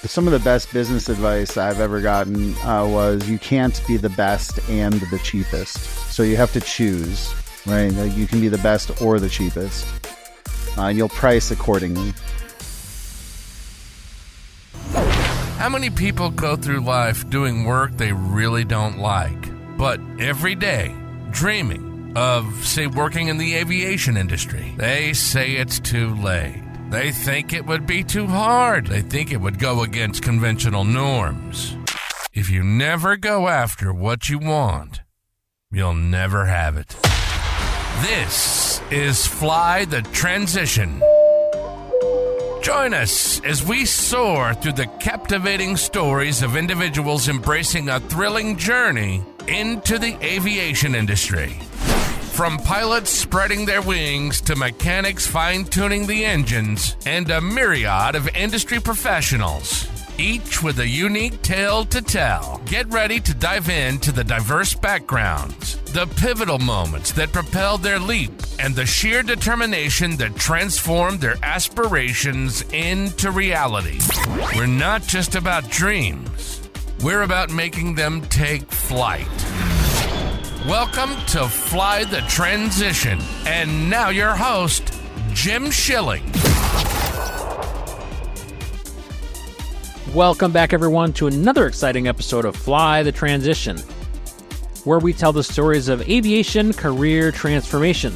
Some of the best business advice I've ever gotten was you can't be the best and the cheapest. So you have to choose, right? Like you can be the best or the cheapest. And you'll price accordingly. How many people go through life doing work they really don't like, but every day dreaming of, say, working in the aviation industry? They say it's too late. They think it would be too hard. They think it would go against conventional norms. If you never go after what you want, you'll never have it. This is Fly the Transition. Join us as we soar through the captivating stories of individuals embracing a thrilling journey into the aviation industry. From pilots spreading their wings to mechanics fine-tuning the engines and a myriad of industry professionals, each with a unique tale to tell. Get ready to dive into the diverse backgrounds, the pivotal moments that propelled their leap, and the sheer determination that transformed their aspirations into reality. We're not just about dreams. We're about making them take flight. Welcome to Fly the Transition. And now your host, Jim Schilling. Welcome back, everyone, to another exciting episode of Fly the Transition, where we tell the stories of aviation career transformation.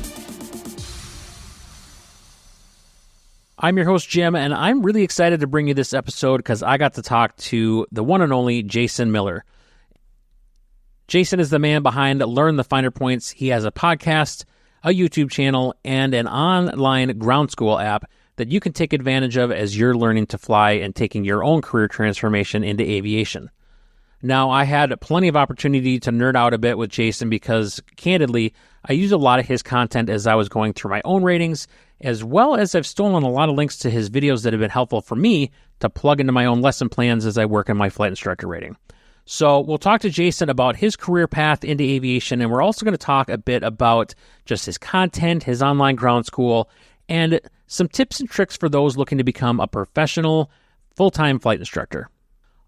I'm your host, Jim, and I'm really excited to bring you this episode because I got to talk to the one and only Jason Miller. Jason is the man behind Learn the Finer Points. He has a podcast, a YouTube channel, and an online ground school app that you can take advantage of as you're learning to fly and taking your own career transformation into aviation. Now, I had plenty of opportunity to nerd out a bit with Jason because, candidly, I used a lot of his content as I was going through my own ratings, as well as I've stolen a lot of links to his videos that have been helpful for me to plug into my own lesson plans as I work in my flight instructor rating. So we'll talk to Jason about his career path into aviation, and we're also going to talk a bit about just his content, his online ground school, and some tips and tricks for those looking to become a professional, full-time flight instructor.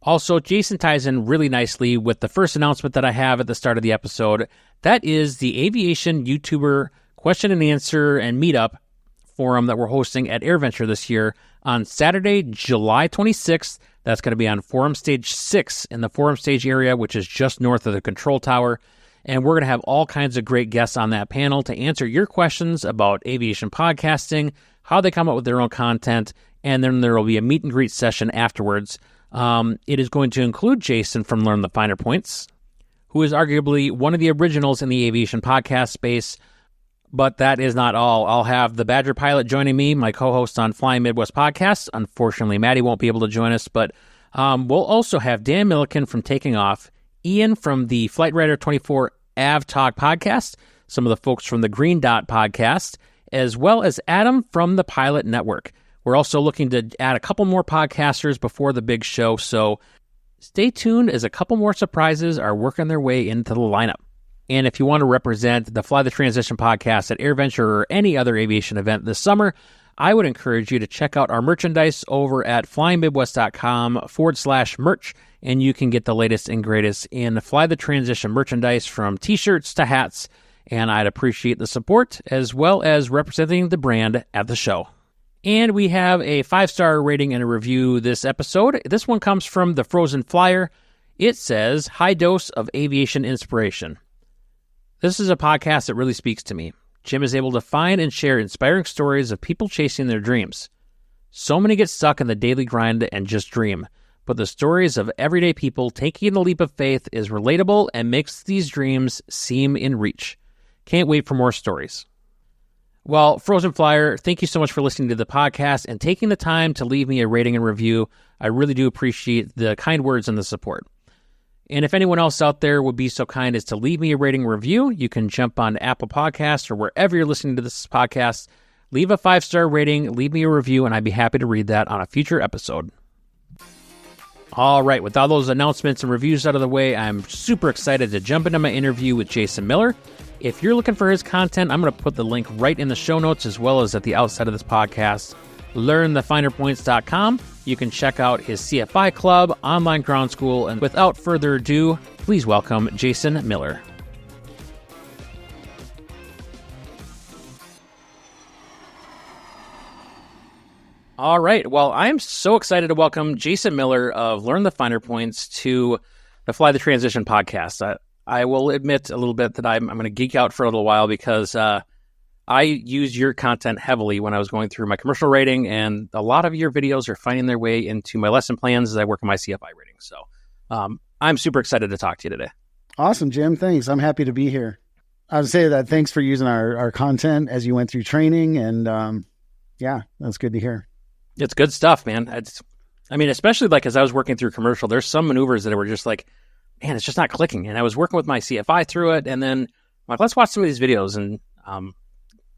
Also, Jason ties in really nicely with the first announcement that I have at the start of the episode. That is the Aviation YouTuber question and answer and meetup forum that we're hosting at AirVenture this year on Saturday, July 26th. That's going to be on Forum Stage 6 in the Forum Stage area, which is just north of the control tower. And we're going to have all kinds of great guests on that panel to answer your questions about aviation podcasting, how they come up with their own content, and then there will be a meet and greet session afterwards. It is going to include Jason from Learn the Finer Points, who is arguably one of the originals in the aviation podcast space. But that is not all. I'll have the Badger pilot joining me, my co-host on Flying Midwest Podcast. Unfortunately, Maddie won't be able to join us, but we'll also have Dan Milliken from Taking Off, Ian from the Flight Radar 24 AvTalk podcast, some of the folks from the Green Dot podcast, as well as Adam from the Pilot Network. We're also looking to add a couple more podcasters before the big show, so stay tuned as a couple more surprises are working their way into the lineup. And if you want to represent the Fly the Transition podcast at AirVenture or any other aviation event this summer, I would encourage you to check out our merchandise over at flyingmidwest.com/merch, and you can get the latest and greatest in Fly the Transition merchandise from t-shirts to hats, and I'd appreciate the support as well as representing the brand at the show. And we have a 5-star rating and a review this episode. This one comes from The Frozen Flyer. It says, "High dose of aviation inspiration. This is a podcast that really speaks to me. Jim is able to find and share inspiring stories of people chasing their dreams. So many get stuck in the daily grind and just dream, but the stories of everyday people taking the leap of faith is relatable and makes these dreams seem in reach. Can't wait for more stories." Well, Frozen Flyer, thank you so much for listening to the podcast and taking the time to leave me a rating and review. I really do appreciate the kind words and the support. And if anyone else out there would be so kind as to leave me a rating and review, you can jump on Apple Podcasts or wherever you're listening to this podcast, leave a 5-star rating, leave me a review, and I'd be happy to read that on a future episode. All right, with all those announcements and reviews out of the way, I'm super excited to jump into my interview with Jason Miller. If you're looking for his content, I'm going to put the link right in the show notes as well as at the outside of this podcast. LearnTheFinerPoints.com. You can check out his CFI club, online ground school, and without further ado, please welcome Jason Miller. All right. Well, I'm so excited to welcome Jason Miller of Learn the Finer Points to the Fly the Transition podcast. I will admit a little bit that I'm going to geek out for a little while because I use your content heavily when I was going through my commercial rating, and a lot of your videos are finding their way into my lesson plans as I work on my CFI rating. So I'm super excited to talk to you today. Awesome, Jim. Thanks. I'm happy to be here. I would say that thanks for using our content as you went through training, and yeah, that's good to hear. It's good stuff, man. Especially like as I was working through commercial, there's some maneuvers that were just like, man, it's just not clicking. And I was working with my CFI through it, and then I'm like, let's watch some of these videos. And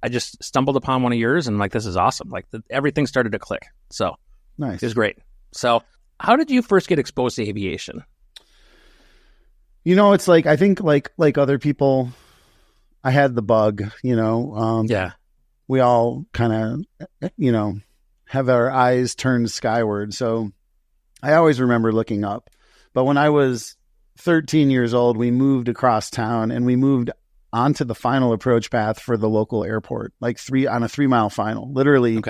I just stumbled upon one of yours, and I'm like, this is awesome. Like everything started to click. So nice. It was great. So how did you first get exposed to aviation? It's like, I think like other people, I had the bug, Yeah. We all kind of, have our eyes turned skyward. So I always remember looking up. But when I was 13 years old, we moved across town and we moved onto the final approach path for the local airport, like on a 3-mile final. Literally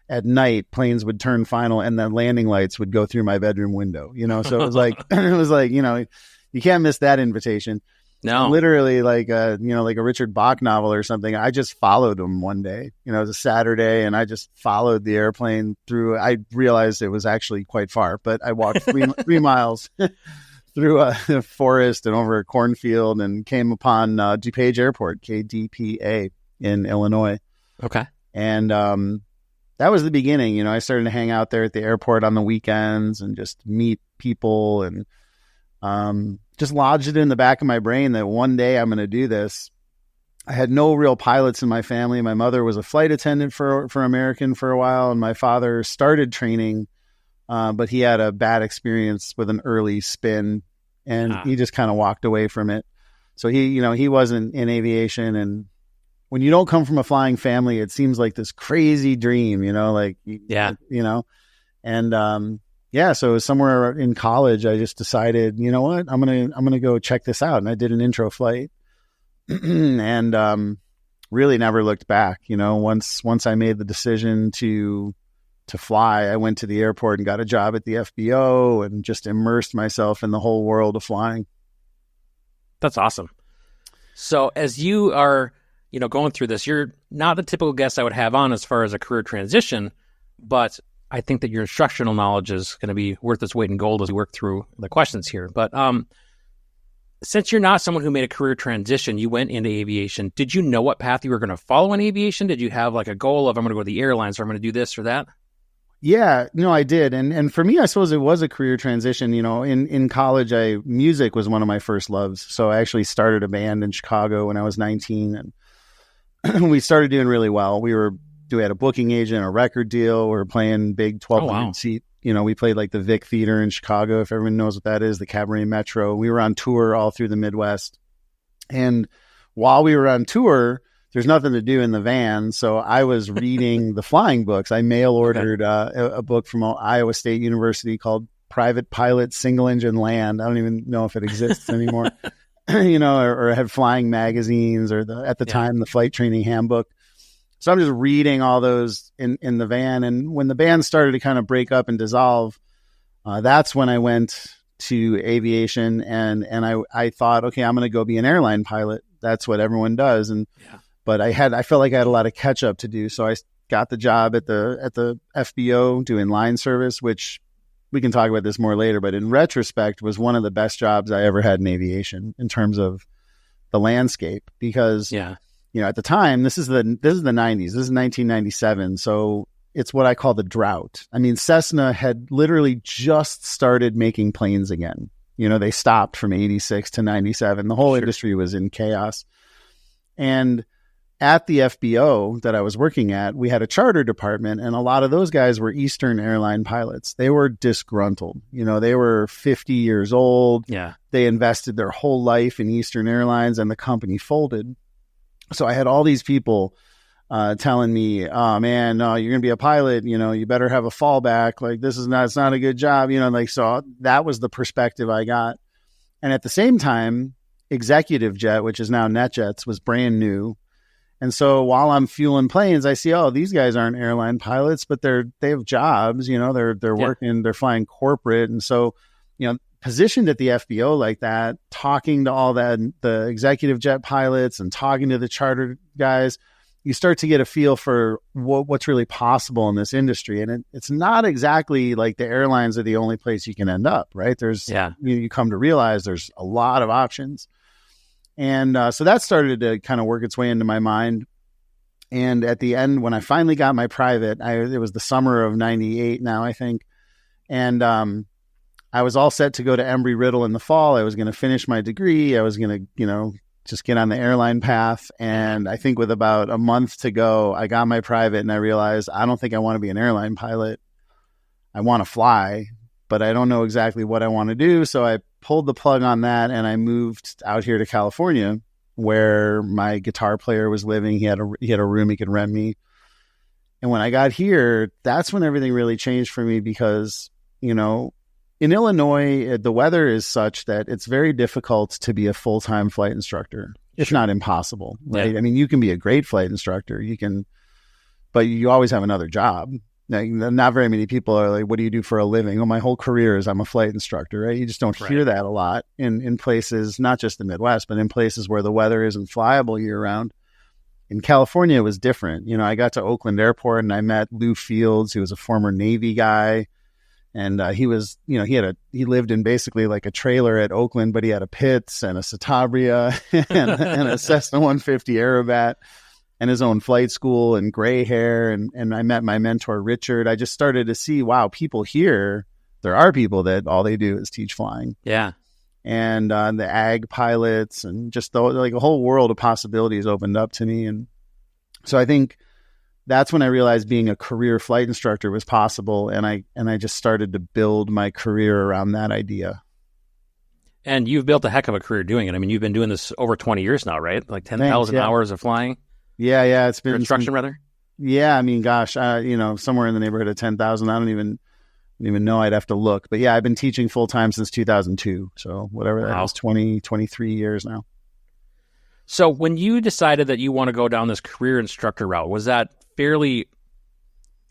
At night, planes would turn final and the landing lights would go through my bedroom window, So it was like, you can't miss that invitation. No, literally like a Richard Bach novel or something. I just followed him one day, it was a Saturday, and I just followed the airplane through. I realized it was actually quite far, but I walked 3 miles through a forest and over a cornfield and came upon DuPage Airport, KDPA in Illinois. Okay. And, that was the beginning. I started to hang out there at the airport on the weekends and just meet people and, just lodged it in the back of my brain that one day I'm going to do this. I had no real pilots in my family. My mother was a flight attendant for American for a while, and my father started training, but he had a bad experience with an early spin, and he just kind of walked away from it. So he wasn't in aviation. And when you don't come from a flying family, it seems like this crazy dream, and, so somewhere in college, I just decided, you know what, I'm going to go check this out. And I did an intro flight and, really never looked back. Once I made the decision to fly, I went to the airport and got a job at the FBO and just immersed myself in the whole world of flying. That's awesome. So as you are, going through this, you're not the typical guest I would have on as far as a career transition, but I think that your instructional knowledge is going to be worth its weight in gold as we work through the questions here. But since you're not someone who made a career transition, you went into aviation. Did you know what path you were going to follow in aviation? Did you have like a goal of, I'm going to go to the airlines, or I'm going to do this or that? Yeah, I did. And for me, I suppose it was a career transition. In college, music was one of my first loves. So I actually started a band in Chicago when I was 19, and we started doing really well. We had a booking agent, a record deal. We were playing big 1,200 seat. We played like the Vic Theater in Chicago, if everyone knows what that is, the Cabaret Metro. We were on tour all through the Midwest. And while we were on tour, there's nothing to do in the van. So I was reading the flying books. I mail ordered a book from Iowa State University called Private Pilot Single Engine Land. I don't even know if it exists anymore, or had flying magazines, or at the time, the flight training handbook. So I'm just reading all those in the van. And when the band started to kind of break up and dissolve, that's when I went to aviation. And I thought, okay, I'm going to go be an airline pilot. That's what everyone does. But I felt like I had a lot of catch up to do. So I got the job at the FBO doing line service, which we can talk about this more later, but in retrospect was one of the best jobs I ever had in aviation in terms of the landscape, because at the time, this is the 90s. This is 1997. So it's what I call the drought. I mean, Cessna had literally just started making planes again. They stopped from 86 to 97. The whole industry was in chaos. And at the FBO that I was working at, we had a charter department, and a lot of those guys were Eastern airline pilots. They were disgruntled. They were 50 years old. Yeah. They invested their whole life in Eastern Airlines, and the company folded. So I had all these people telling me, oh man, no, you're going to be a pilot. You better have a fallback. Like it's not a good job. So that was the perspective I got. And at the same time, Executive Jet, which is now NetJets, was brand new. And so while I'm fueling planes, I see, oh, these guys aren't airline pilots, but they have jobs, they're working, they're flying corporate. And so, positioned at the FBO like that, talking to all the executive jet pilots and talking to the charter guys, you start to get a feel for what's really possible in this industry. And it's not exactly like the airlines are the only place you can end up, right? You come to realize there's a lot of options. And so that started to kind of work its way into my mind. And at the end, when I finally got my private, it was the summer of 98 now, I think. And I was all set to go to Embry-Riddle in the fall. I was going to finish my degree. I was going to, just get on the airline path. And I think with about a month to go, I got my private and I realized I don't think I want to be an airline pilot. I want to fly, but I don't know exactly what I want to do. So I pulled the plug on that and I moved out here to California where my guitar player was living. He had a room he could rent me. And when I got here, that's when everything really changed for me because, in Illinois, the weather is such that it's very difficult to be a full-time flight instructor. It's not impossible, right? Yeah. I mean, you can be a great flight instructor. But you always have another job. Now, not very many people are like, what do you do for a living? Well, my whole career is I'm a flight instructor, right? You just don't hear that a lot in places, not just the Midwest, but in places where the weather isn't flyable year round. In California, it was different. I got to Oakland Airport and I met Lou Fields, who was a former Navy guy. And he was, he lived in basically like a trailer at Oakland, but he had a Pitts and a Citabria and a Cessna 150 Aerobat and his own flight school and gray hair. And I met my mentor, Richard. I just started to see, wow, people here, there are people that all they do is teach flying. Yeah. And the ag pilots and just a whole world of possibilities opened up to me. And so I think that's when I realized being a career flight instructor was possible. And I just started to build my career around that idea. And you've built a heck of a career doing it. I mean, you've been doing this over 20 years now, right? Like 10,000 hours of flying? Yeah. It's been instruction rather? Yeah. I mean, gosh, somewhere in the neighborhood of 10,000. I don't even know. I'd have to look. But yeah, I've been teaching full time since 2002. So whatever that was, 23 years now. So when you decided that you want to go down this career instructor route, was that fairly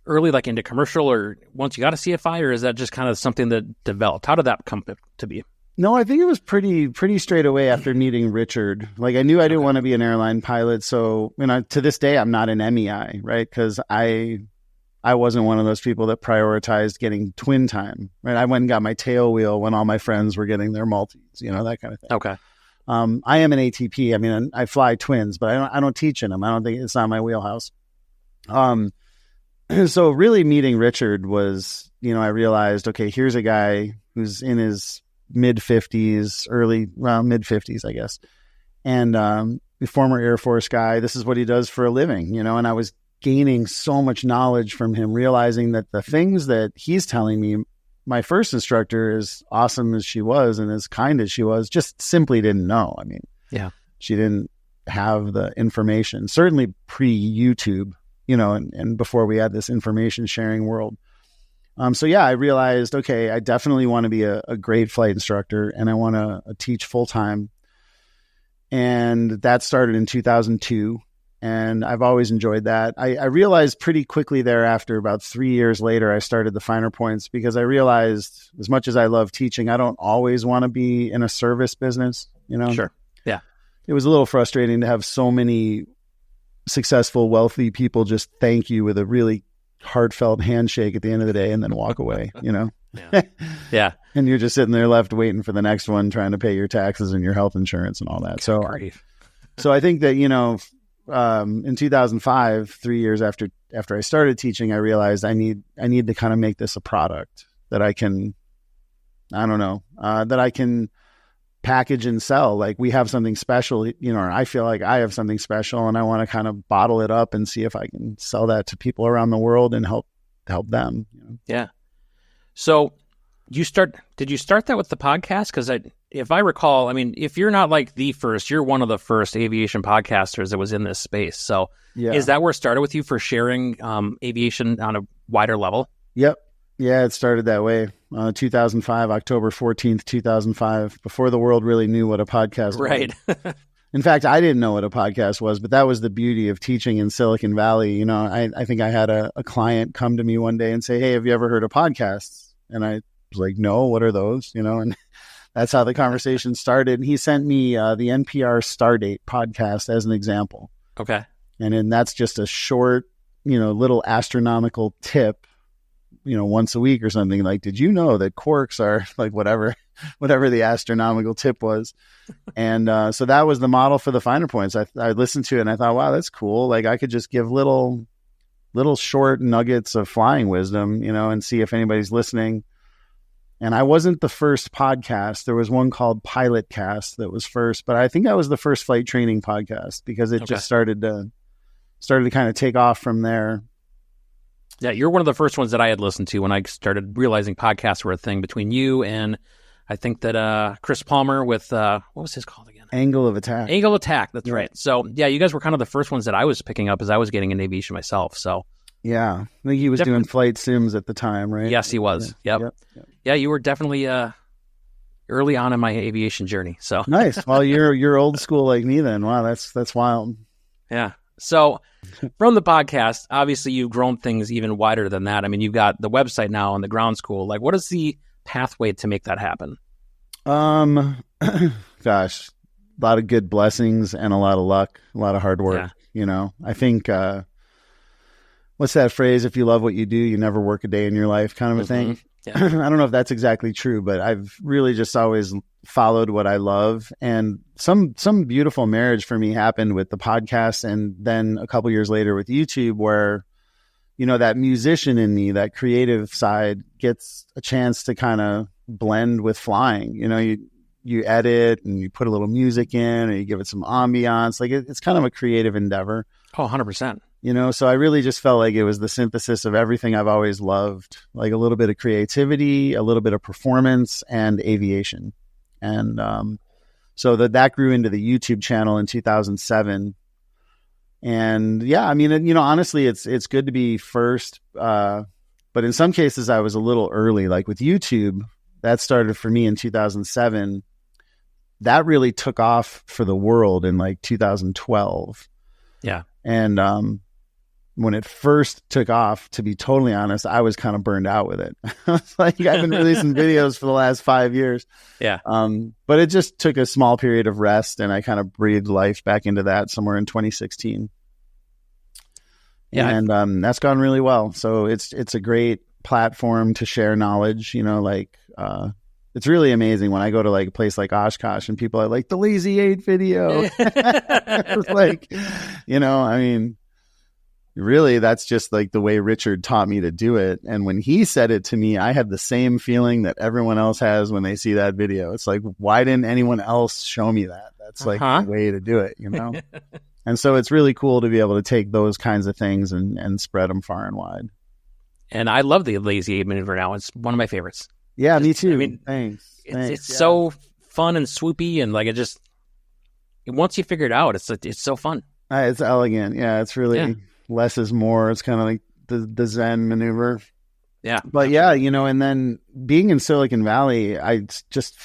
early, like into commercial, or once you got a CFI, or is that just kind of something that developed? How did that come to be? No, I think it was pretty straight away after meeting Richard. Like I knew I didn't want to be an airline pilot. So, to this day, I'm not an MEI, right? Because I wasn't one of those people that prioritized getting twin time, right? I went and got my tail wheel when all my friends were getting their multis, that kind of thing. Okay. I am an ATP. I mean, I fly twins, but I don't teach in them. I don't think it's not my wheelhouse. So really meeting Richard was, I realized, okay, here's a guy who's in his mid 50s, mid 50s, I guess. And, the former Air Force guy, this is what he does for a living, and I was gaining so much knowledge from him, realizing that the things that he's telling me, my first instructor, as awesome as she was and as kind as she was, just simply didn't know. I mean, she didn't have the information, certainly pre-YouTube, and before we had this information sharing world. So yeah, I realized, okay, I definitely want to be a great flight instructor and I want to teach full time. And that started in 2002. And I've always enjoyed that. I realized pretty quickly thereafter, about 3 years later, I started the Finer Points because I realized as much as I love teaching, I don't always want to be in a service business, Sure. Yeah. It was a little frustrating to have so many successful, wealthy people just thank you with a really heartfelt handshake at the end of the day and then walk away, Yeah. And you're just sitting there left waiting for the next one, trying to pay your taxes and your health insurance and all that. So I think that, in 2005, 3 years after I started teaching, I realized I need to kind of make this a product that I can, that I can package and sell. Like we have something special, or I feel like I have something special and I want to kind of bottle it up and see if I can sell that to people around the world and help them. Yeah. So Did you start that with the podcast? Because if I recall, I mean, if you're not like the first, you're one of the first aviation podcasters that was in this space. So is that where it started with you for sharing aviation on a wider level? Yep. Yeah, it started that way. 2005, October 14th, 2005, before the world really knew what a podcast was. Right. In fact, I didn't know what a podcast was, but that was the beauty of teaching in Silicon Valley. You know, I think I had a client come to me one day and say, "Hey, have you ever heard of podcasts?" And I was like, "No, what are those?" You know, and that's how the conversation started. And he sent me the NPR Stardate podcast as an example. Okay. And then that's just a short, little astronomical tip, once a week or something. Like, did you know that quarks are like whatever the astronomical tip was? And so that was the model for the finer points. I listened to it and I thought, wow, that's cool. Like I could just give little short nuggets of flying wisdom, and see if anybody's listening. And I wasn't the first podcast. There was one called Pilot Cast that was first, but I think I was the first flight training podcast because it just started to kind of take off from there. Yeah, you're one of the first ones that I had listened to when I started realizing podcasts were a thing, between you and I think that Chris Palmer with, what was his called again? Angle of Attack. Angle of Attack, that's right. So, yeah, you guys were kind of the first ones that I was picking up as I was getting into aviation myself. So, yeah, I think he was doing flight sims at the time, right? Yes, he was. Yep. Yeah, you were definitely early on in my aviation journey. So nice. Well, you're old school like me then. Wow, that's wild. Yeah. So from the podcast, obviously you've grown things even wider than that. I mean, you've got the website now and the ground school. Like, what is the pathway to make that happen? Gosh, a lot of good blessings and a lot of luck, a lot of hard work. Yeah. I think, what's that phrase? If you love what you do, you never work a day in your life, kind of a thing. Yeah. I don't know if that's exactly true, but I've really just always followed what I love. And some beautiful marriage for me happened with the podcast. And then a couple years later with YouTube, where, that musician in me, that creative side gets a chance to kind of blend with flying. You edit and you put a little music in, or you give it some ambiance. Like it's kind of a creative endeavor. Oh, 100%. So I really just felt like it was the synthesis of everything I've always loved, like a little bit of creativity, a little bit of performance, and aviation. And so that grew into the YouTube channel in 2007. And yeah, I mean, honestly, it's good to be first. But in some cases I was a little early, like with YouTube. That started for me in 2007. That really took off for the world in like 2012. Yeah. And when it first took off, to be totally honest, I was kind of burned out with it. It's like I've been releasing videos for the last 5 years. Yeah. But it just took a small period of rest, and I kind of breathed life back into that somewhere in 2016. Yeah. And that's gone really well. So it's a great platform to share knowledge, it's really amazing when I go to like a place like Oshkosh and people are like, the Lazy 8 video. It's like, I mean, really, that's just like the way Richard taught me to do it. And when he said it to me, I had the same feeling that everyone else has when they see that video. It's like, why didn't anyone else show me that? That's like the way to do it, And so it's really cool to be able to take those kinds of things and spread them far and wide. And I love the Lazy 8 maneuver now. It's one of my favorites. Yeah, me too. I mean, thanks. It's so fun and swoopy, and like once you figure it out, it's so fun. It's elegant. Yeah, it's really less is more. It's kind of like the Zen maneuver. Yeah. But yeah, and then being in Silicon Valley, I just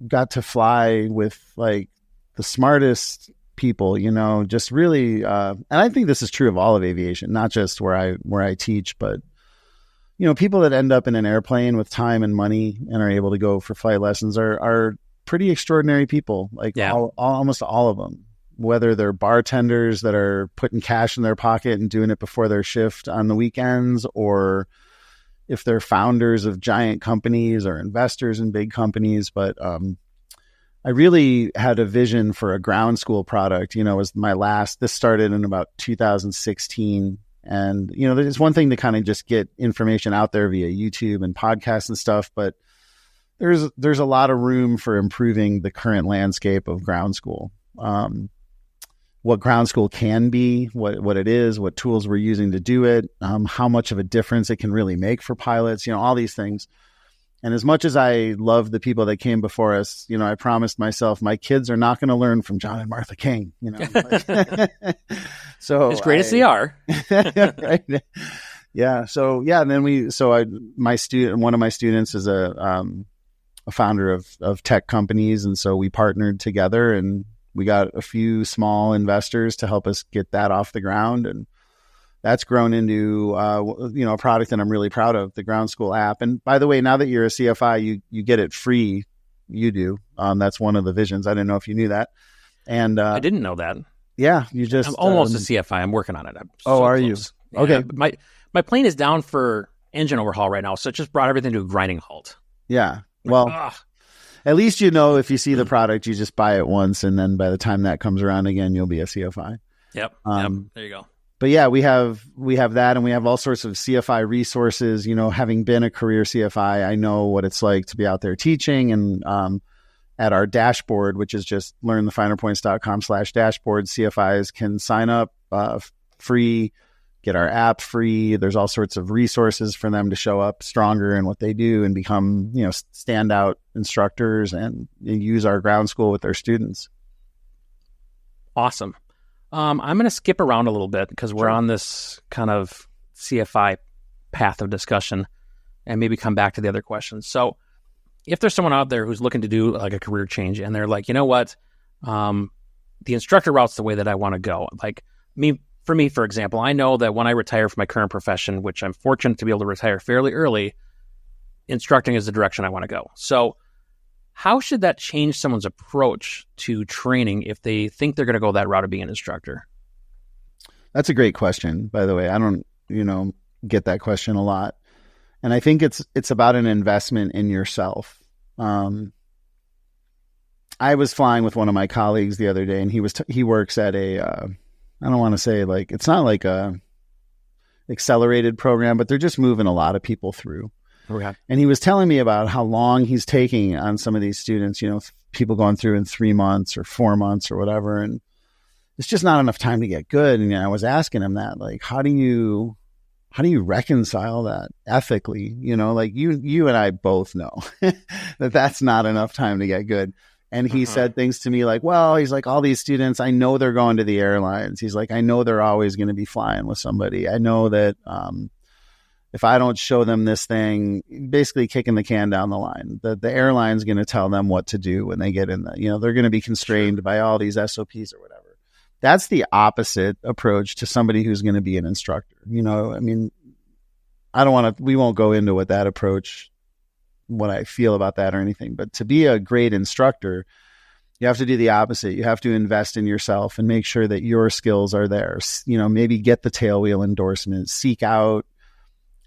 got to fly with like the smartest people, just really, and I think this is true of all of aviation, not just where I teach, but people that end up in an airplane with time and money and are able to go for flight lessons are pretty extraordinary people. Like almost all of them, whether they're bartenders that are putting cash in their pocket and doing it before their shift on the weekends, or if they're founders of giant companies or investors in big companies. But I really had a vision for a ground school product, was this started in about 2016. And, it's one thing to kind of just get information out there via YouTube and podcasts and stuff, but there's a lot of room for improving the current landscape of ground school. What ground school can be, what it is, what tools we're using to do it, how much of a difference it can really make for pilots, all these things. And as much as I love the people that came before us, I promised myself my kids are not going to learn from John and Martha King, So as great as they are. Right. Yeah. So, yeah. And then one of my students is a founder of tech companies. And so we partnered together and we got a few small investors to help us get that off the ground. And that's grown into, a product that I'm really proud of, the Ground School app. And by the way, now that you're a CFI, you get it free. You do. That's one of the visions. I didn't know if you knew that. And I didn't know that. Yeah, you just. I'm almost a CFI. I'm working on it. Are you? Yeah, okay. My plane is down for engine overhaul right now, so it just brought everything to a grinding halt. Yeah. Well, at least if you see the product, you just buy it once, and then by the time that comes around again, you'll be a CFI. Yep. There you go. But yeah, we have that, and we have all sorts of CFI resources. Having been a career CFI, I know what it's like to be out there teaching. And at our dashboard, which is just learnthefinerpoints.com/dashboard, CFIs can sign up free, get our app free. There's all sorts of resources for them to show up stronger in what they do and become, standout instructors and use our ground school with their students. Awesome. I'm going to skip around a little bit because we're on this kind of CFI path of discussion and maybe come back to the other questions. So if there's someone out there who's looking to do like a career change and they're like, you know what, the instructor route's the way that I want to go. Like for me, for example, I know that when I retire from my current profession, which I'm fortunate to be able to retire fairly early, instructing is the direction I want to go. So how should that change someone's approach to training if they think they're going to go that route of being an instructor? That's a great question, by the way. I don't, get that question a lot. And I think it's about an investment in yourself. I was flying with one of my colleagues the other day, and he works at I don't want to say it's not like a accelerated program, but they're just moving a lot of people through. Okay. And he was telling me about how long he's taking on some of these students, people going through in 3 months or 4 months or whatever. And it's just not enough time to get good. And I was asking him that, how do you reconcile that ethically? You and I both know that that's not enough time to get good. And he said things to me like, well, he's like, all these students, I know they're going to the airlines. He's like, I know they're always going to be flying with somebody. I know that, if I don't show them this thing, basically kicking the can down the line, the airline's going to tell them what to do when they get in they're going to be constrained by all these SOPs or whatever. That's the opposite approach to somebody who's going to be an instructor. We won't go into what I feel about that or anything, but to be a great instructor, you have to do the opposite. You have to invest in yourself and make sure that your skills are there. Maybe get the tailwheel endorsement, seek out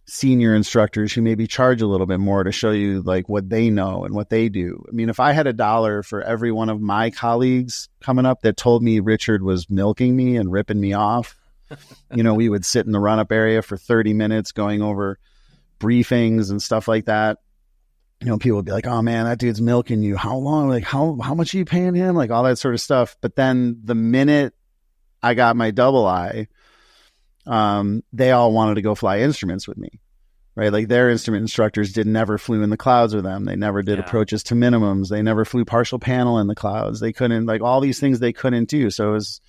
senior instructors who maybe charge a little bit more to show you what they know and what they do. If I had $1 for every one of my colleagues coming up that told me Richard was milking me and ripping me off, we would sit in the run-up area for 30 minutes going over briefings and stuff like that. People would be like, oh man, that dude's milking you. How long? How much are you paying him? All that sort of stuff. But then the minute I got my double I, they all wanted to go fly instruments with me, right? Their instrument instructors never flew in the clouds with them. They never did approaches to minimums. They never flew partial panel in the clouds. They couldn't, all these things they couldn't do. So it was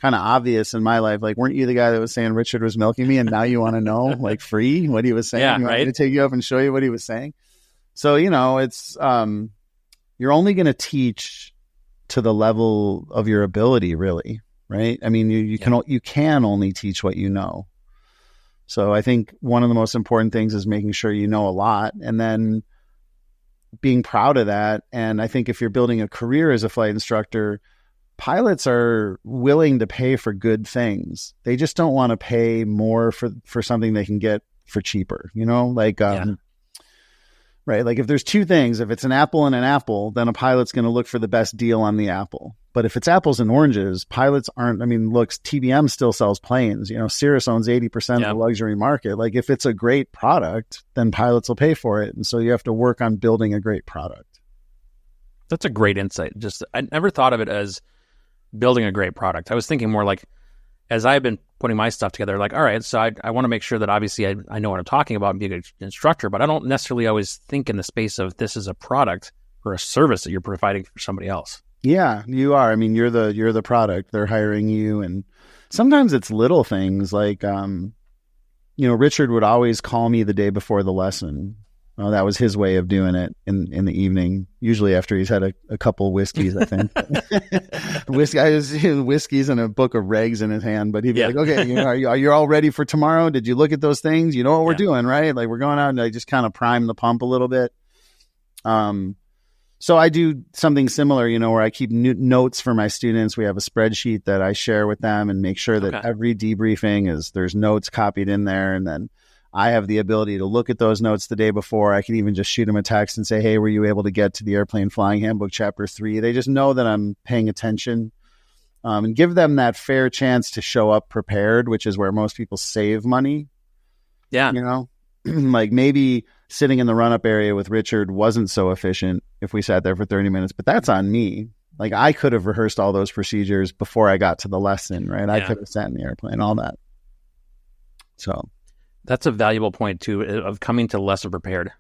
kind of obvious in my life. Weren't you the guy that was saying Richard was milking me? And now you want to know, free what he was saying? Yeah, you want right. me to take you up and show you what he was saying? So, it's, you're only going to teach to the level of your ability, really. Right. You can only teach what you know. So I think one of the most important things is making sure you know a lot and then being proud of that. And I think if you're building a career as a flight instructor, pilots are willing to pay for good things. They just don't want to pay more for something they can get for cheaper, right? If there's two things, if it's an apple and an apple, then a pilot's going to look for the best deal on the apple. But if it's apples and oranges, pilots aren't, TBM still sells planes. Cirrus owns 80% of the luxury market. If it's a great product, then pilots will pay for it. And so you have to work on building a great product. That's a great insight. I never thought of it as building a great product. I was thinking more as I've been putting my stuff together, like, all right, so I want to make sure that obviously I know what I'm talking about and be a good instructor, but I don't necessarily always think in the space of this is a product or a service that you're providing for somebody else. Yeah, you are. I mean, you're the product. They're hiring you, and sometimes it's little things like, Richard would always call me the day before the lesson. That was his way of doing it in the evening, usually after he's had a couple whiskeys, I think. Whiskeys and a book of regs in his hand, but he'd be like, okay, are you all ready for tomorrow? Did you look at those things? You know what we're doing, right? Like, we're going out, and I just kind of prime the pump a little bit. So I do something similar, where I keep notes for my students. We have a spreadsheet that I share with them and make sure that every debriefing there's notes copied in there. And then I have the ability to look at those notes the day before. I can even just shoot them a text and say, hey, were you able to get to the Airplane Flying Handbook Chapter 3? They just know that I'm paying attention, and give them that fair chance to show up prepared, which is where most people save money. Yeah. Like maybe sitting in the run-up area with Richard wasn't so efficient if we sat there for 30 minutes, but that's on me. Like, I could have rehearsed all those procedures before I got to the lesson, right? I could have sat in the airplane, all that. So that's a valuable point too, of coming to lesson prepared.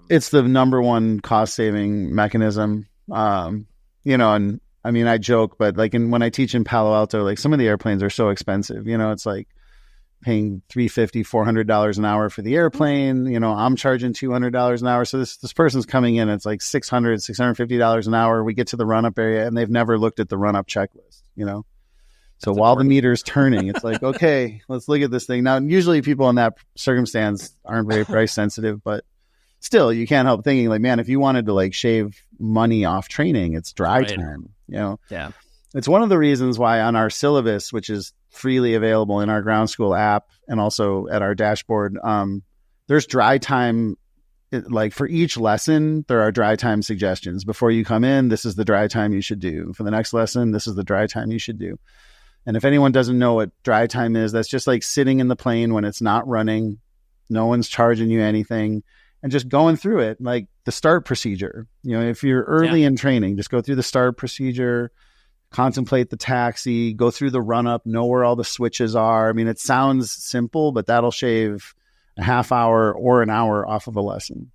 It's the number one cost-saving mechanism. And I mean, I joke, but like when I teach in Palo Alto, like some of the airplanes are so expensive, it's like paying $350, $400 an hour for the airplane. I'm charging $200 an hour. So this person's coming in, it's like $600, $650 an hour. We get to the run-up area and they've never looked at the run-up checklist, So while the meter's turning, it's like, okay, let's look at this thing. Now, usually people in that circumstance aren't very price sensitive, but still, you can't help thinking like, man, if you wanted to like shave money off training, it's dry time, Yeah. It's one of the reasons why on our syllabus, which is freely available in our ground school app and also at our dashboard, there's dry time. Like for each lesson, there are dry time suggestions. Before you come in, this is the dry time you should do. For the next lesson, this is the dry time you should do. And if anyone doesn't know what dry time is, that's just like sitting in the plane when it's not running. No one's charging you anything. And just going through it, like the start procedure. If you're early in training, just go through the start procedure, contemplate the taxi, go through the run-up, know where all the switches are. I mean, it sounds simple, but that'll shave a half hour or an hour off of a lesson.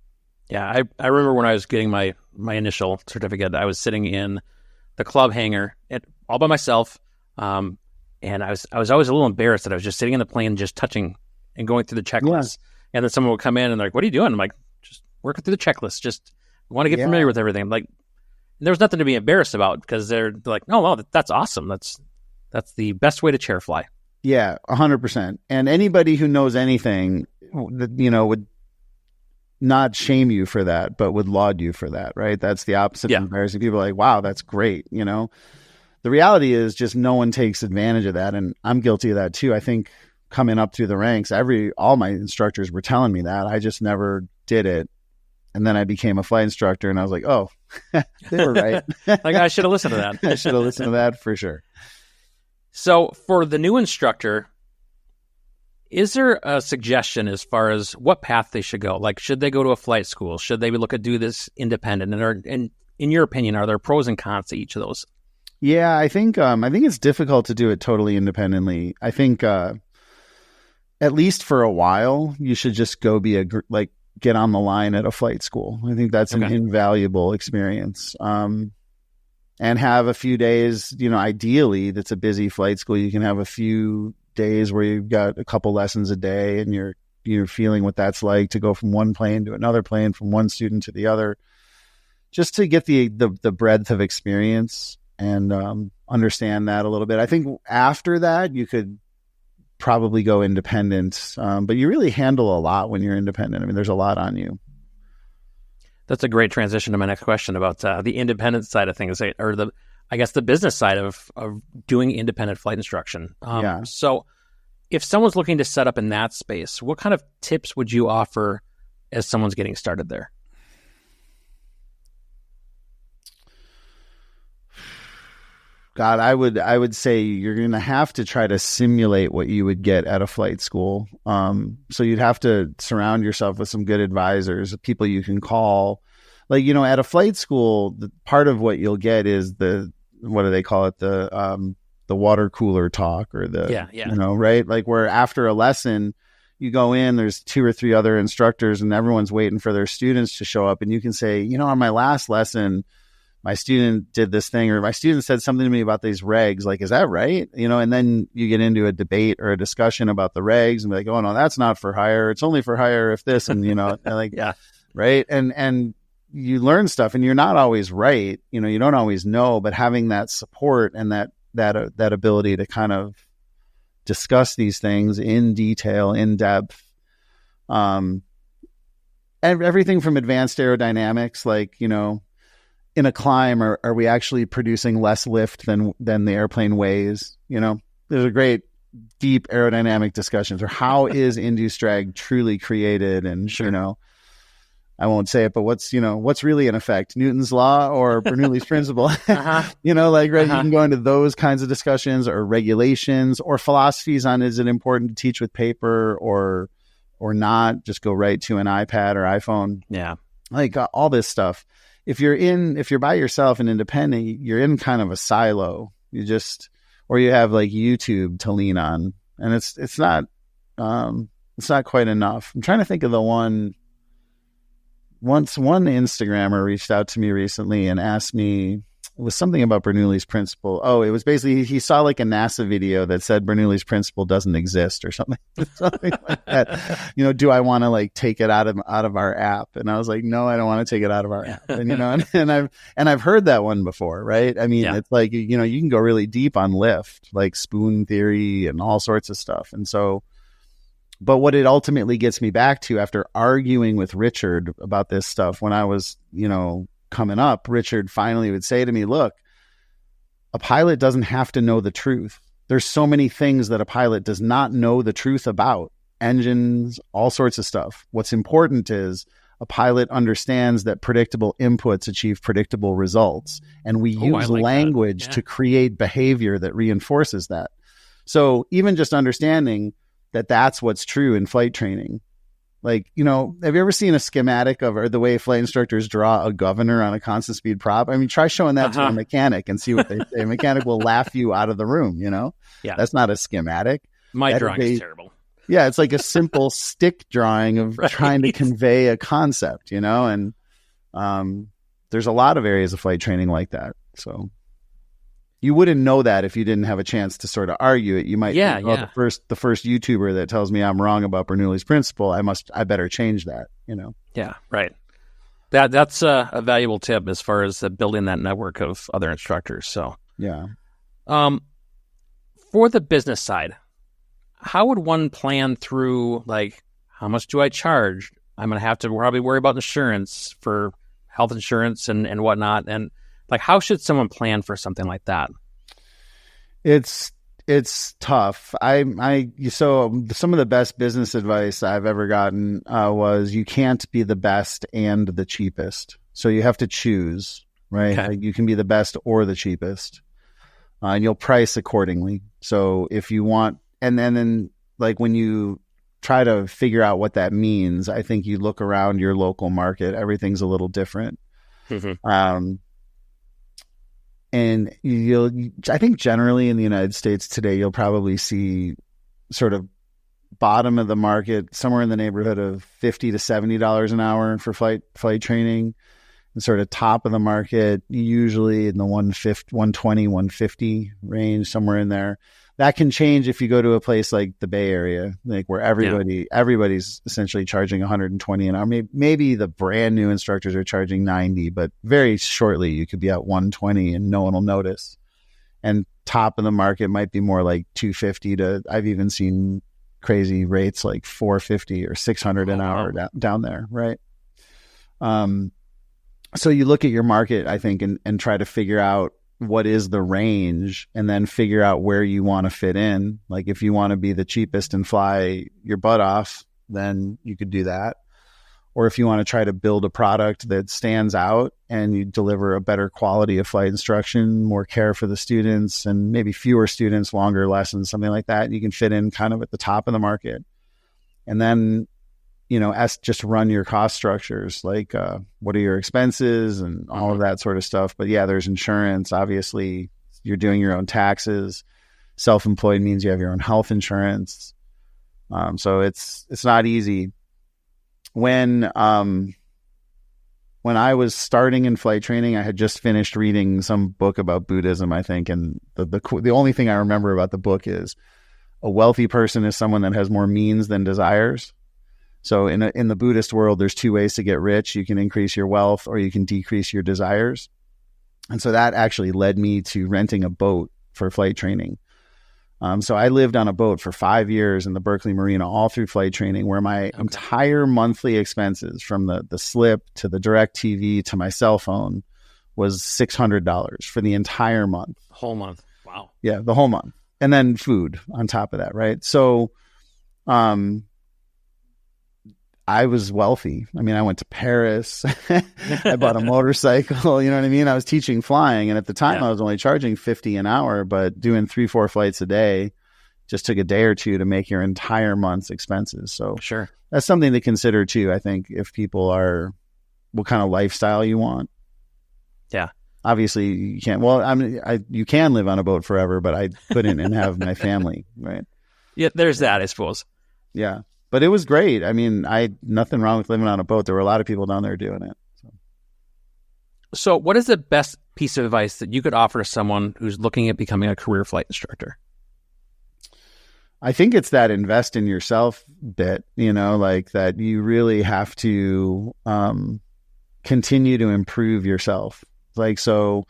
Yeah, I remember when I was getting my initial certificate, I was sitting in the club hangar all by myself. And I was always a little embarrassed that I was just sitting in the plane, just touching and going through the checklist. And then someone would come in and they're like, what are you doing? I'm like, just working through the checklist. Just want to get familiar with everything. I'm like, there was nothing to be embarrassed about because they're like, oh, well, that's awesome. That's the best way to chair fly. Yeah, 100%. And anybody who knows anything, would not shame you for that, but would laud you for that, right? That's the opposite of embarrassing. People are like, wow, that's great. The reality is just no one takes advantage of that. And I'm guilty of that too. I think coming up through the ranks, all my instructors were telling me that. I just never did it. And then I became a flight instructor and I was like, oh, they were right. Like, I should have listened to that. I should have listened to that for sure. So for the new instructor, is there a suggestion as far as what path they should go? Like, should they go to a flight school? Should they look at do this independent? And in your opinion, are there pros and cons to each of those? Yeah, I think it's difficult to do it totally independently. I think at least for a while, you should just go get on the line at a flight school. I think that's an invaluable experience. And have a few days, ideally that's a busy flight school. You can have a few days where you've got a couple lessons a day and you're feeling what that's like to go from one plane to another plane, from one student to the other, just to get the breadth of experience and understand that a little bit. I think after that, you could probably go independent, but you really handle a lot when you're independent. I mean, there's a lot on you. That's a great transition to my next question about the independent side of things, or the business side of doing independent flight instruction. So if someone's looking to set up in that space, what kind of tips would you offer as someone's getting started there? God, I would say you're going to have to try to simulate what you would get at a flight school. So you'd have to surround yourself with some good advisors, people you can call. Like, at a flight school, part of what you'll get is what do they call it? The water cooler talk or right? Like where after a lesson, you go in, there's 2 or 3 other instructors and everyone's waiting for their students to show up. And you can say, on my last lesson, my student did this thing, or my student said something to me about these regs. Like, is that right? And then you get into a debate or a discussion about the regs and be like, oh no, that's not for hire. It's only for hire if this, and like, Yeah. Right. And you learn stuff and you're not always right. You don't always know, but having that support and that ability to kind of discuss these things in detail, in depth, and everything from advanced aerodynamics, like, in a climb, are we actually producing less lift than the airplane weighs? There's a great deep aerodynamic discussions, or how is induced drag truly created? And, I won't say it, but what's really in effect, Newton's law or Bernoulli's principle? Uh-huh. You can go into those kinds of discussions, or regulations, or philosophies on, is it important to teach with paper or not? Just go right to an iPad or iPhone. Yeah. Like all this stuff. If you're by yourself and independent, you're in kind of a silo. Or you have like YouTube to lean on, and it's not quite enough. I'm trying to think of the one. Once one Instagrammer reached out to me recently and asked me, it was something about Bernoulli's principle. Oh, it was basically, he saw like a NASA video that said Bernoulli's principle doesn't exist or something like that. Do I want to like take it out of our app? And I was like, no, I don't want to take it out of our app. And I've heard that one before, right? I mean, It's like, you can go really deep on lift, like spoon theory and all sorts of stuff. And so, but what it ultimately gets me back to, after arguing with Richard about this stuff when I was, coming up, Richard finally would say to me, look, a pilot doesn't have to know the truth. There's so many things that a pilot does not know the truth about, engines, all sorts of stuff. What's important is a pilot understands that predictable inputs achieve predictable results. And we use language to create behavior that reinforces that. So even just understanding that that's what's true in flight training. Like, have you ever seen a schematic or the way flight instructors draw a governor on a constant speed prop? I mean, try showing that to a mechanic and see what they say. A mechanic will laugh you out of the room, Yeah. That's not a schematic. My drawing is terrible. Yeah, it's like a simple stick drawing of trying to convey a concept, and there's a lot of areas of flight training like that. So you wouldn't know that if you didn't have a chance to sort of argue it. You might think, the first YouTuber that tells me I'm wrong about Bernoulli's principle, I better change that, Yeah, right. That's a valuable tip as far as building that network of other instructors. So yeah. For the business side, how would one plan through, like, how much do I charge? I'm going to have to probably worry about insurance, for health insurance and whatnot. And like, how should someone plan for something like that? It's tough. So some of the best business advice I've ever gotten was, you can't be the best and the cheapest. So you have to choose, right? Okay. Like, you can be the best or the cheapest, and you'll price accordingly. So if you want, and then like when you try to figure out what that means, I think you look around your local market. Everything's a little different. Mm-hmm. And I think generally in the United States today, you'll probably see sort of bottom of the market somewhere in the neighborhood of $50 to $70 an hour for flight training, and sort of top of the market usually in the 120, 150 range, somewhere in there. That can change if you go to a place like the Bay Area, like where everybody's essentially charging 120 an hour. Maybe the brand new instructors are charging 90, but very shortly you could be at 120 and no one will notice. And top of the market might be more like 250 to, I've even seen crazy rates like 450 or 600 an hour down there, right? So you look at your market, I think, and try to figure out what is the range, and then figure out where you want to fit in. Like, if you want to be the cheapest and fly your butt off, then you could do that. Or if you want to try to build a product that stands out and you deliver a better quality of flight instruction, more care for the students, and maybe fewer students, longer lessons, something like that, you can fit in kind of at the top of the market. And then, just run your cost structures, like what are your expenses and all of that sort of stuff. But yeah, there's insurance. Obviously, you're doing your own taxes. Self-employed means you have your own health insurance. So it's not easy. When I was starting in flight training, I had just finished reading some book about Buddhism, I think, and the only thing I remember about the book is a wealthy person is someone that has more means than desires. So in the Buddhist world, there's two ways to get rich. You can increase your wealth or you can decrease your desires. And so that actually led me to renting a boat for flight training. So I lived on a boat for 5 years in the Berkeley Marina, all through flight training, where my entire monthly expenses, from the slip to the direct TV to my cell phone, was $600 for the entire month. Whole month. Wow. Yeah, the whole month. And then food on top of that, right? So I was wealthy. I mean, I went to Paris. I bought a motorcycle. You know what I mean? I was teaching flying. And at the time, I was only charging $50 an hour, but doing 3-4 flights a day just took a day or two to make your entire month's expenses. So sure, that's something to consider too, I think, if people are, what kind of lifestyle you want. Yeah. Obviously, you can't. Well, I mean, you can live on a boat forever, but I couldn't and have my family, right? Yeah, there's that, I suppose. Yeah. But it was great. I mean, nothing wrong with living on a boat. There were a lot of people down there doing it. So what is the best piece of advice that you could offer to someone who's looking at becoming a career flight instructor? I think it's that invest in yourself bit, like that you really have to continue to improve yourself. Like, so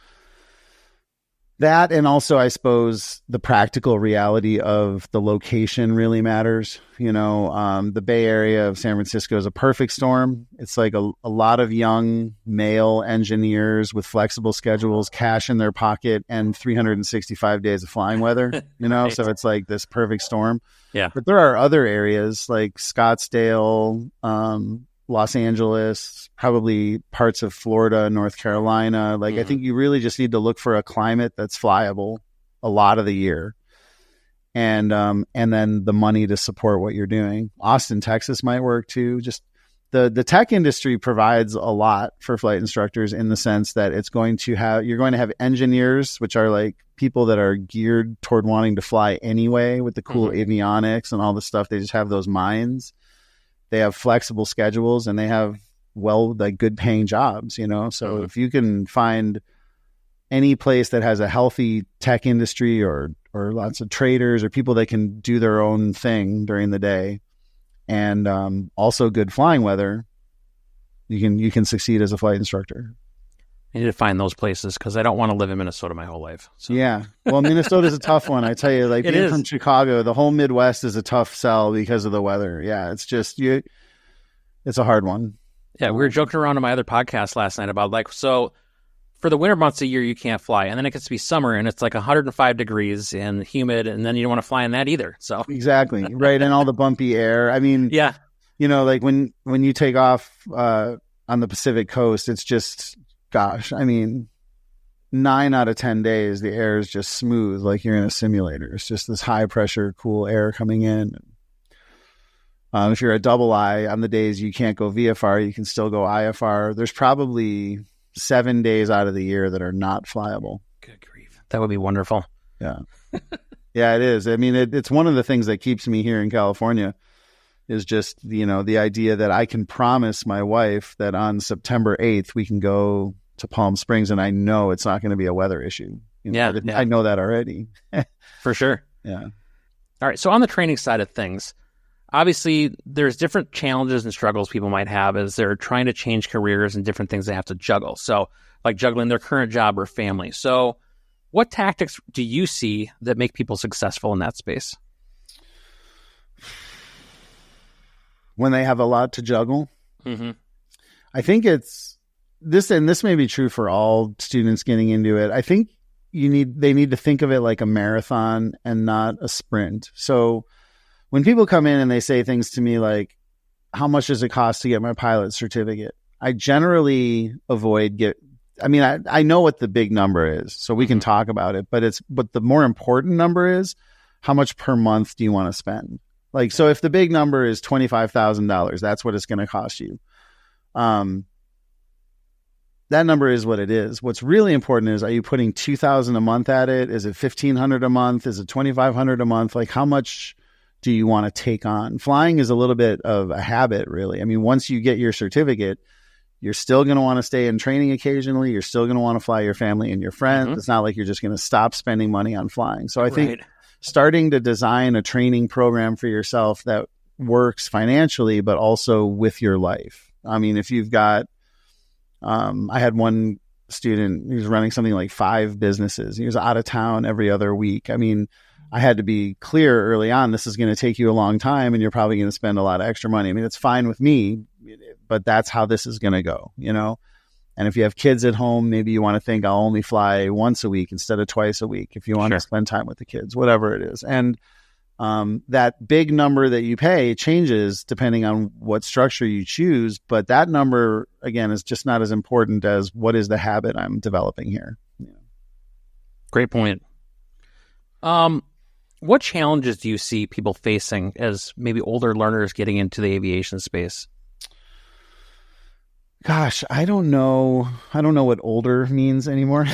that, and also I suppose the practical reality of the location really matters. The Bay Area of San Francisco is a perfect storm. It's like a lot of young male engineers with flexible schedules, cash in their pocket, and 365 days of flying weather, Right. So it's like this perfect storm. Yeah. But there are other areas like Scottsdale, Los Angeles, probably parts of Florida, North Carolina. I think you really just need to look for a climate that's flyable a lot of the year. And then the money to support what you're doing. Austin, Texas might work too. Just the tech industry provides a lot for flight instructors in the sense that you're going to have engineers, which are like people that are geared toward wanting to fly anyway with the cool avionics and all the stuff. They just have those minds. They have flexible schedules and they have good paying jobs, So if you can find any place that has a healthy tech industry or lots of traders or people that can do their own thing during the day and also good flying weather, you can succeed as a flight instructor. I need to find those places because I don't want to live in Minnesota my whole life. So. Yeah. Well, Minnesota's a tough one. I tell you, being from Chicago, the whole Midwest is a tough sell because of the weather. Yeah. It's just, it's a hard one. Yeah. We were joking around on my other podcast last night about so for the winter months of the year, you can't fly. And then it gets to be summer and it's like 105 degrees and humid. And then you don't want to fly in that either. So exactly. Right. And all the bumpy air. I mean, yeah, when you take off on the Pacific coast, it's just, gosh, I mean, 9 out of 10 days, the air is just smooth, like you're in a simulator. It's just this high pressure, cool air coming in. If you're a double I, on the days you can't go VFR, you can still go IFR. There's probably 7 days out of the year that are not flyable. Good grief. That would be wonderful. Yeah. Yeah, it is. I mean, it's one of the things that keeps me here in California is just, the idea that I can promise my wife that on September 8th, we can go to Palm Springs and I know it's not going to be a weather issue. I know that already. For sure. Yeah. All right. So on the training side of things, obviously there's different challenges and struggles people might have as they're trying to change careers and different things they have to juggle. So like juggling their current job or family. So what tactics do you see that make people successful in that space? When they have a lot to juggle. Mm-hmm. I think it's this, and this may be true for all students getting into it. I think they need to think of it like a marathon and not a sprint. So when people come in and they say things to me like, how much does it cost to get my pilot certificate? I generally avoid I know what the big number is, so we can talk about it, but the more important number is how much per month do you want to spend? So if the big number is $25,000, that's what it's going to cost you. that number is what it is. What's really important is, are you putting $2,000 a month at it? Is it $1,500 a month? Is it $2,500 a month? Like, how much do you want to take on? Flying is a little bit of a habit, really. I mean, once you get your certificate, you're still going to want to stay in training occasionally. You're still going to want to fly your family and your friends. It's not like you're just going to stop spending money on flying. So I think starting to design a training program for yourself that works financially, but also with your life. I mean, if you've got, I had one student who was running something like 5 businesses. He was out of town every other week. I mean, I had to be clear early on, this is going to take you a long time and you're probably going to spend a lot of extra money. I mean, it's fine with me, but that's how this is going to go, you know? And if you have kids at home, maybe you want to think, I'll only fly once a week instead of twice a week if you want to spend time with the kids, whatever it is. And that big number that you pay changes depending on what structure you choose. But that number, again, is just not as important as what is the habit I'm developing here. Yeah. Great point. What challenges do you see people facing as maybe older learners getting into the aviation space? Gosh, I don't know. I don't know what older means anymore.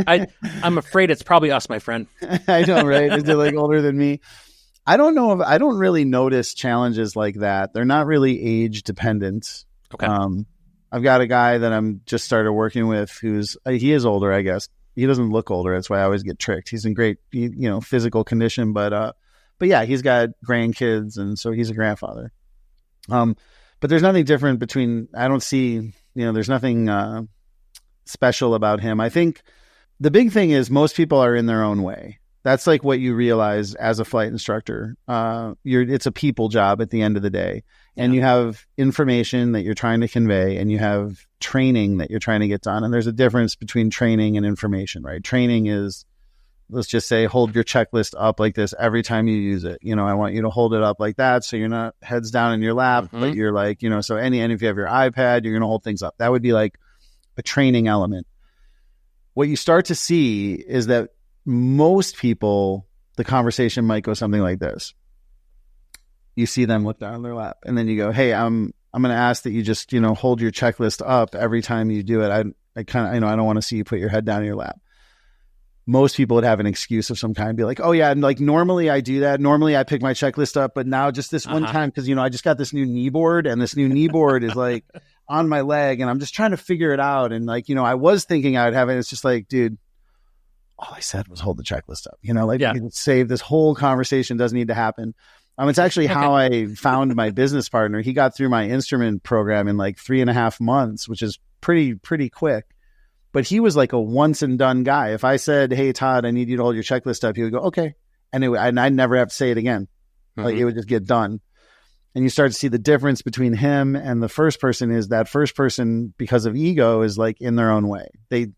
I'm afraid it's probably us, my friend. I know, right? Is it like older than me? I don't know. I don't really notice challenges like that. They're not really age dependent. Okay. I've got a guy that I'm just started working with he is older, I guess. He doesn't look older. That's why I always get tricked. He's in great, physical condition, but yeah, he's got grandkids, and so he's a grandfather. But there's nothing different between. I don't see, there's nothing special about him. I think the big thing is most people are in their own way. That's like what you realize as a flight instructor. It's a people job at the end of the day. And you have information that you're trying to convey, and you have training that you're trying to get done. And there's a difference between training and information, right? Training is, let's just say, hold your checklist up like this every time you use it. I want you to hold it up like that, so you're not heads down in your lap, but you're like, so and if you have your iPad, you're going to hold things up. That would be like a training element. What you start to see is that most people, the conversation might go something like this. You see them look down in their lap, and then you go, hey, I'm going to ask that you just, hold your checklist up every time you do it. I kind of, I don't want to see you put your head down in your lap. Most people would have an excuse of some kind, be like, oh yeah, and like normally I do that. Normally I pick my checklist up, but now just this one time, because, I just got this new knee board, and this new knee board is like on my leg, and I'm just trying to figure it out. And like, I was thinking I would have it. It's just like, dude, all I said was hold the checklist up, you can save this whole conversation. Doesn't need to happen. It's actually how I found my business partner. He got through my instrument program in like 3.5 months, which is pretty quick. But he was like a once and done guy. If I said, hey, Todd, I need you to hold your checklist up, he would go, okay. And I'd never have to say it again. Like it would just get done. And you start to see the difference between him and the first person is that first person, because of ego, is like in their own way. They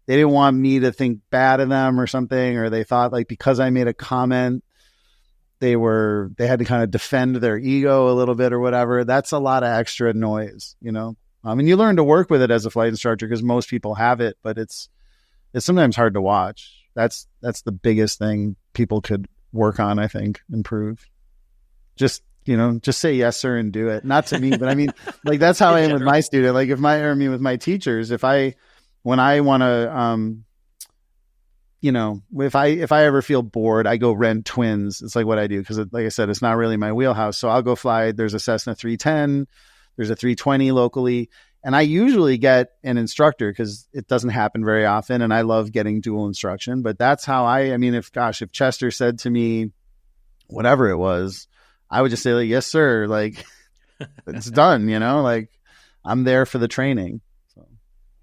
didn't want me to think bad of them or something, or they thought like because I made a comment, they had to kind of defend their ego a little bit or whatever. That's a lot of extra noise, and you learn to work with it as a flight instructor because most people have it, but it's sometimes hard to watch. That's the biggest thing people could work on, I think, improve. Just say yes, sir, and do it. Not to me, but I mean, like that's how I am with my student. Like with my teachers, when I want to, if I ever feel bored, I go rent twins. It's like what I do. Cause like I said, it's not really my wheelhouse. So I'll go fly. There's a Cessna 310, there's a 320 locally. And I usually get an instructor because it doesn't happen very often. And I love getting dual instruction, but that's how if Chester said to me, whatever it was, I would just say like, yes, sir. Like it's done, like I'm there for the training. So.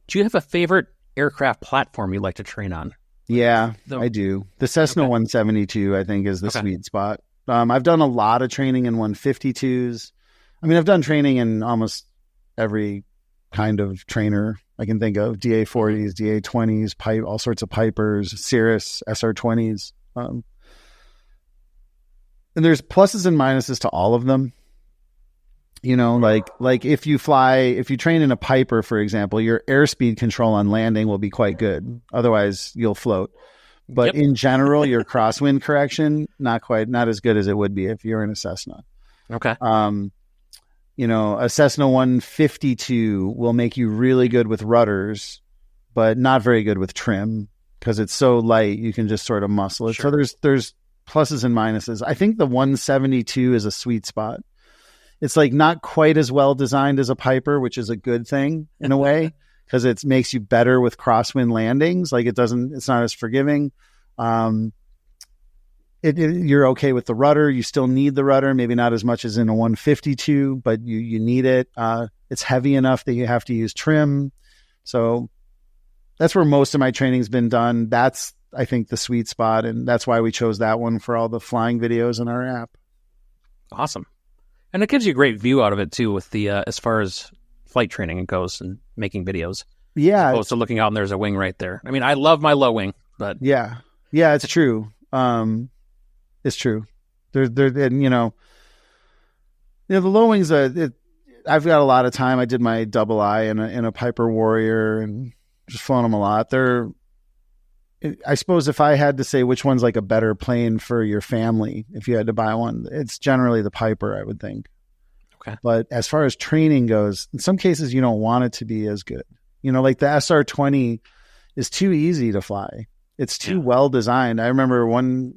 Do you have a favorite aircraft platform you like to train on? Yeah, I do. The Cessna 172, I think, is the sweet spot. I've done a lot of training in 152s. I've done training in almost every kind of trainer I can think of. DA-40s, DA-20s, all sorts of Pipers, Cirrus, SR-20s. And there's pluses and minuses to all of them. Like if you train in a Piper, for example, your airspeed control on landing will be quite good. Otherwise you'll float. But in general, your crosswind correction, not as good as it would be if you're in a Cessna. Okay. A Cessna 152 will make you really good with rudders, but not very good with trim because it's so light. You can just sort of muscle it. Sure. So there's pluses and minuses. I think the 172 is a sweet spot. It's like not quite as well designed as a Piper, which is a good thing in a way because it makes you better with crosswind landings. Like it's not as forgiving. You're okay with the rudder. You still need the rudder, maybe not as much as in a 152, but you need it. It's heavy enough that you have to use trim. So that's where most of my training's been done. That's, I think, the sweet spot. And that's why we chose that one for all the flying videos in our app. Awesome. And it gives you a great view out of it too with the, as far as flight training goes and making videos. Yeah. As opposed to looking out and there's a wing right there. I mean, I love my low wing, but. Yeah, it's true. It's true. And the low wings. I've got a lot of time. I did my double I in a Piper Warrior and just flown them a lot. I suppose if I had to say which one's like a better plane for your family, if you had to buy one, it's generally the Piper, I would think. Okay. But as far as training goes, in some cases you don't want it to be as good. Like the SR-20 is too easy to fly. It's too well designed. I remember one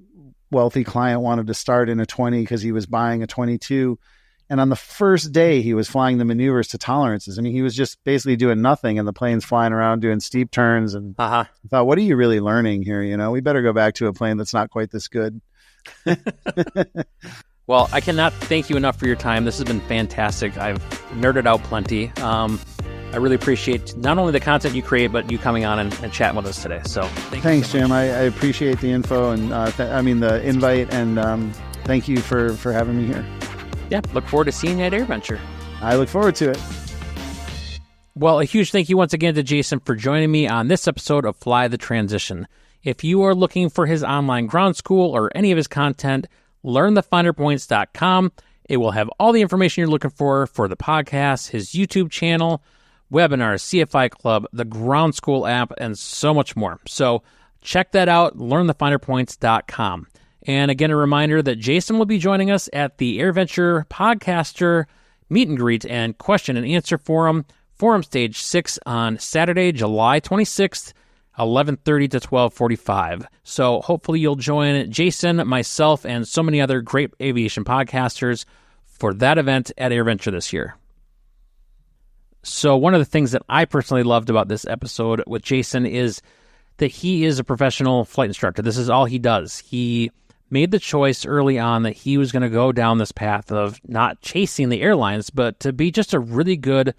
wealthy client wanted to start in a 20 because he was buying a 22. And on the first day, he was flying the maneuvers to tolerances. I mean, he was just basically doing nothing, and the plane's flying around doing steep turns. And I thought, what are you really learning here? We better go back to a plane that's not quite this good. Well, I cannot thank you enough for your time. This has been fantastic. I've nerded out plenty. I really appreciate not only the content you create, but you coming on and chatting with us today. So thanks, Jim. I appreciate the info and the invite, and thank you for having me here. Yeah, look forward to seeing you at AirVenture. I look forward to it. Well, a huge thank you once again to Jason for joining me on this episode of Fly the Transition. If you are looking for his online ground school or any of his content, learnthefinderpoints.com. It will have all the information you're looking for the podcast, his YouTube channel, webinars, CFI Club, the ground school app, and so much more. So check that out, learnthefinderpoints.com. And again, a reminder that Jason will be joining us at the AirVenture Podcaster Meet and Greet and Question and Answer Forum Stage 6 on Saturday, July 26th, 11:30 to 12:45. So hopefully you'll join Jason, myself, and so many other great aviation podcasters for that event at AirVenture this year. So one of the things that I personally loved about this episode with Jason is that he is a professional flight instructor. This is all he does. He made the choice early on that he was going to go down this path of not chasing the airlines, but to be just a really good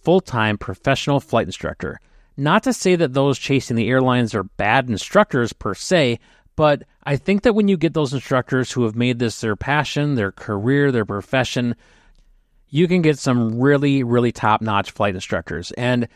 full-time professional flight instructor. Not to say that those chasing the airlines are bad instructors per se, but I think that when you get those instructors who have made this their passion, their career, their profession, you can get some really, really top-notch flight instructors. And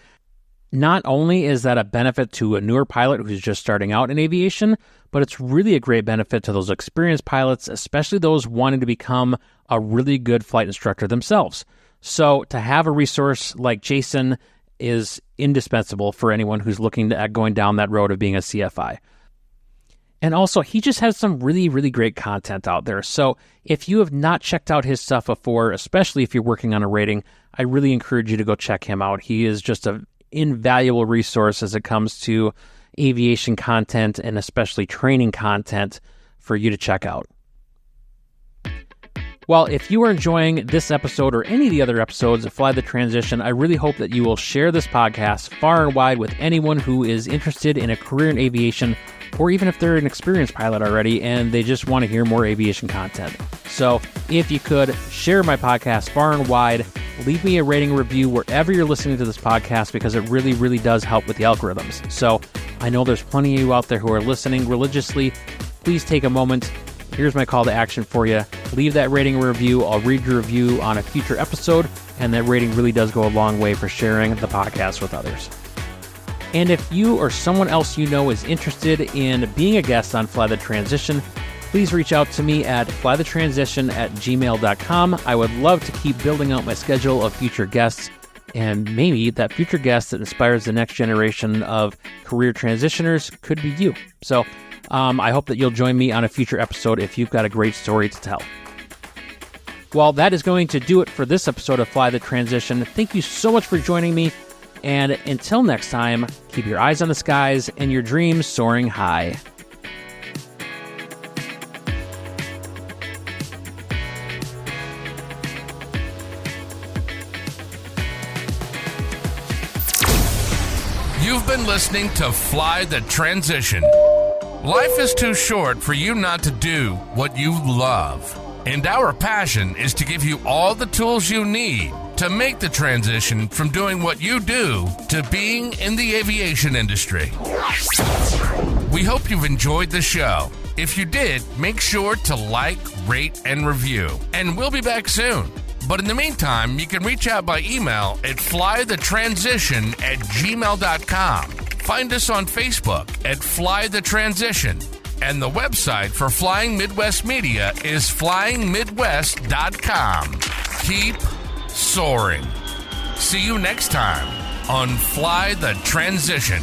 not only is that a benefit to a newer pilot who's just starting out in aviation, but it's really a great benefit to those experienced pilots, especially those wanting to become a really good flight instructor themselves. So to have a resource like Jason is indispensable for anyone who's looking at going down that road of being a CFI. And also, he just has some really, really great content out there. So if you have not checked out his stuff before, especially if you're working on a rating, I really encourage you to go check him out. He is just an invaluable resource as it comes to aviation content and especially training content for you to check out. Well, if you are enjoying this episode or any of the other episodes of Fly the Transition, I really hope that you will share this podcast far and wide with anyone who is interested in a career in aviation, or even if they're an experienced pilot already and they just want to hear more aviation content. So if you could, share my podcast far and wide, leave me a rating review wherever you're listening to this podcast, because it really, really does help with the algorithms. So I know there's plenty of you out there who are listening religiously. Please take a moment. Here's my call to action for you. Leave that rating review. I'll read your review on a future episode, and that rating really does go a long way for sharing the podcast with others. And if you or someone else you know is interested in being a guest on Fly the Transition, please reach out to me at flythetransition@gmail.com. I would love to keep building out my schedule of future guests, and maybe that future guest that inspires the next generation of career transitioners could be you. So I hope that you'll join me on a future episode if you've got a great story to tell. Well, that is going to do it for this episode of Fly the Transition. Thank you so much for joining me. And until next time, keep your eyes on the skies and your dreams soaring high. You've been listening to Fly the Transition. Life is too short for you not to do what you love. And our passion is to give you all the tools you need to make the transition from doing what you do to being in the aviation industry. We hope you've enjoyed the show. If you did, make sure to like, rate, and review. And we'll be back soon. But in the meantime, you can reach out by email at flythetransition@gmail.com. Find us on Facebook at Fly the Transition. And the website for Flying Midwest Media is flyingmidwest.com. Keep soaring. See you next time on Fly the Transition.